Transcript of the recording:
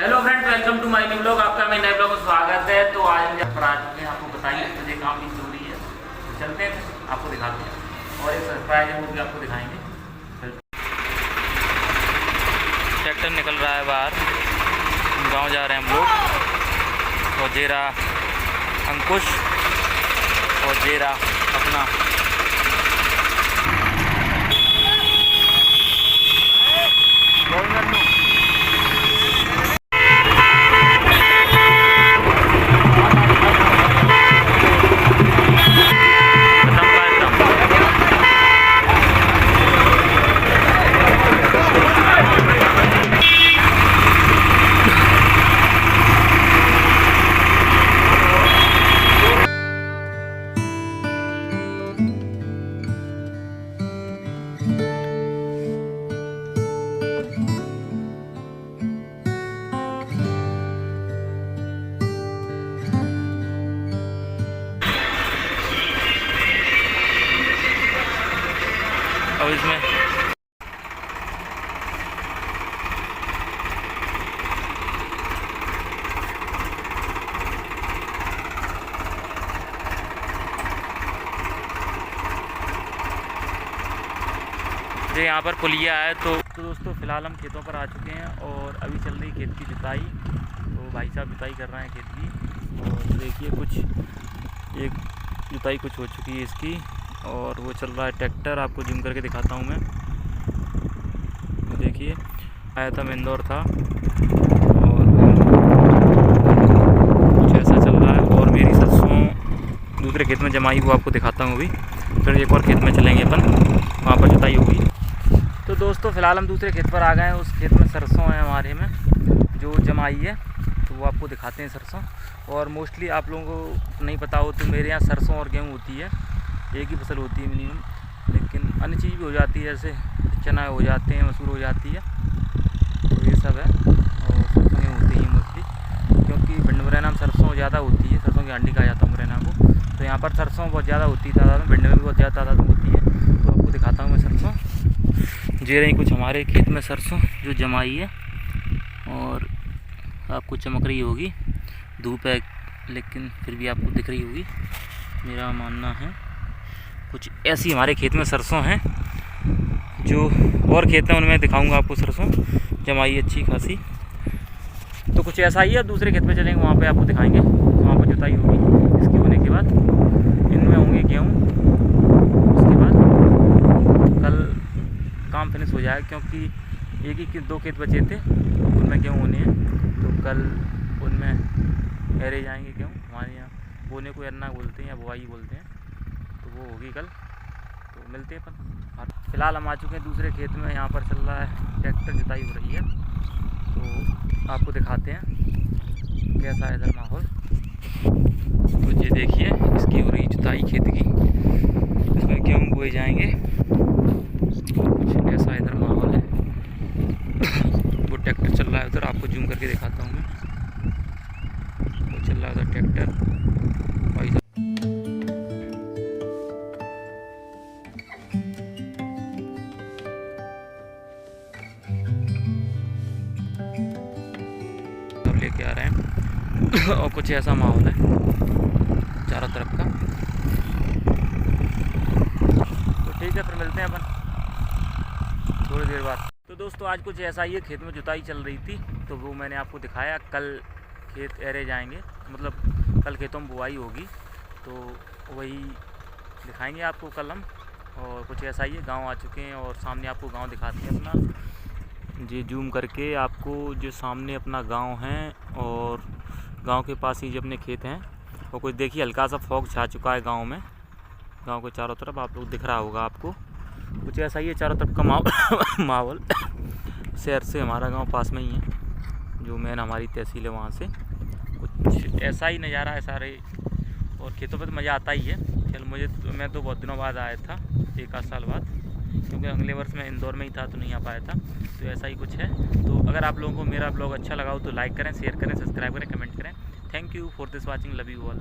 Hello friends, welcome to my new blog. आपका मेरे नए ब्लॉग में स्वागत है। तो आज हम जहाँ पर आ चुके हैं आपको बताइए, मुझे काफ़ी जरूरी है तो चलते हैं, आपको दिखाते हैं और एक सरप्राइज है वो भी आपको दिखाएंगे। ट्रैक्टर निकल रहा है बाहर, गांव जा रहे हैं हम लोग। और जेरा अंकुश और जेरा अपना अब इसमें जो यहाँ पर पुलिया है। तो दोस्तों फ़िलहाल हम खेतों पर आ चुके हैं और अभी चल रही खेत की जुताई। तो भाई साहब जुताई कर रहे हैं खेत की। और देखिए कुछ एक जुताई कुछ हो चुकी है इसकी और वो चल रहा है ट्रैक्टर। आपको जूम करके दिखाता हूँ मैं। देखिए आया था, मैं इंदौर था और कुछ ऐसा चल रहा है। और मेरी सरसों दूसरे खेत में जमाई वो आपको दिखाता हूँ अभी। फिर एक और खेत में चलेंगे अपन, वहाँ पर जुताई होगी। तो दोस्तों फ़िलहाल हम दूसरे खेत पर आ गए हैं। उस खेत में सरसों है हमारे में जो जमाई है, तो वो आपको दिखाते हैं सरसों। और मोस्टली आप लोगों को नहीं पता हो तो मेरे यहाँ सरसों और गेहूँ होती है, एक ही फसल होती है मिनिमम। लेकिन अन्य चीज़ भी हो जाती है, जैसे चना हो जाते हैं, मसूर हो जाती है, तो ये सब है। और सरसों गेहूँ होती है मोस्टली, क्योंकि भिंड मुरैना में सरसों ज़्यादा होती है। सरसों की हांडी कहा जाता है मुरैना को। तो यहाँ पर सरसों बहुत ज़्यादा होती है तादाद में, भिंड में भी बहुत ज़्यादा तादाद में होती है। तो आपको दिखाता हूँ मैं सरसों। ये रही कुछ हमारे खेत में सरसों जो जमाई है और आपको चमक रही होगी। धूप है लेकिन फिर भी आपको दिख रही होगी, मेरा मानना है। कुछ ऐसी हमारे खेत में सरसों हैं। जो और खेत हैं उनमें दिखाऊंगा आपको सरसों जमाई अच्छी खासी। तो कुछ ऐसा ही है। दूसरे खेत पे चलेंगे, वहाँ पे आपको दिखाएंगे। वहाँ पर जुताई होगी, इसकी होने के बाद इनमें होंगे गेहूँ। उसके बाद कल काम फिनिश हो जाएगा, क्योंकि एक ही दो खेत बचे थे उनमें गेहूँ होने हैं। तो कल उनमें एरे जाएंगे गेहूँ। हमारे यहाँ बोने को एरना बोलते हैं या बुआई बोलते हैं, तो वो होगी कल। तो मिलते हैं अपन। फ़िलहाल हम आ चुके हैं दूसरे खेत में। यहाँ पर चल रहा है ट्रैक्टर, जुताई हो रही है। तो आपको दिखाते हैं कैसा है इधर माहौल। तो ये देखिए इसकी हो रही जुताई खेत की, इसमें गेहूँ बोए जाएंगे। कुछ ऐसा इधर माहौल है। वो ट्रैक्टर चल रहा है उधर, आपको जूम करके दिखाता हूँ मैं। वो चल रहा है उधर ट्रैक्टर भाई साहब। लेके आ रहे हैं और कुछ ऐसा माहौल है चारों तरफ का। तो ठीक है, फिर मिलते हैं अपन थोड़ी देर बाद। तो दोस्तों आज कुछ ऐसा ही है, खेत में जुताई चल रही थी तो वो मैंने आपको दिखाया। कल खेत एरे जाएंगे, मतलब कल खेतों में बुआई होगी, तो वही दिखाएंगे आपको कल हम। और कुछ ऐसा ही है, गांव आ चुके हैं और सामने आपको गांव दिखाते हैं अपना। जी जूम करके आपको जो सामने अपना गांव है और गांव के पास ही जो अपने खेत हैं। और कुछ देखिए हल्का सा फॉग छा चुका है गांव में, गांव के चारों तरफ आप लोग दिख रहा होगा आपको। कुछ ऐसा ही है चारों तरफ का माहौल। शहर से हमारा गांव पास में ही है, जो मेन हमारी तहसील है वहाँ से। कुछ ऐसा ही नज़ारा है सारे। और खेतों पे तो मज़ा आता ही है। चल मैं तो बहुत दिनों बाद आया था, 1 आध साल बाद, क्योंकि अगले वर्ष मैं इंदौर में ही था तो नहीं आ पाया था। तो ऐसा ही कुछ है। तो अगर आप लोगों को मेरा ब्लॉग अच्छा लगा हो तो लाइक करें, शेयर करें, सब्सक्राइब करें, कमेंट करें। Thank you for this watching, love you all.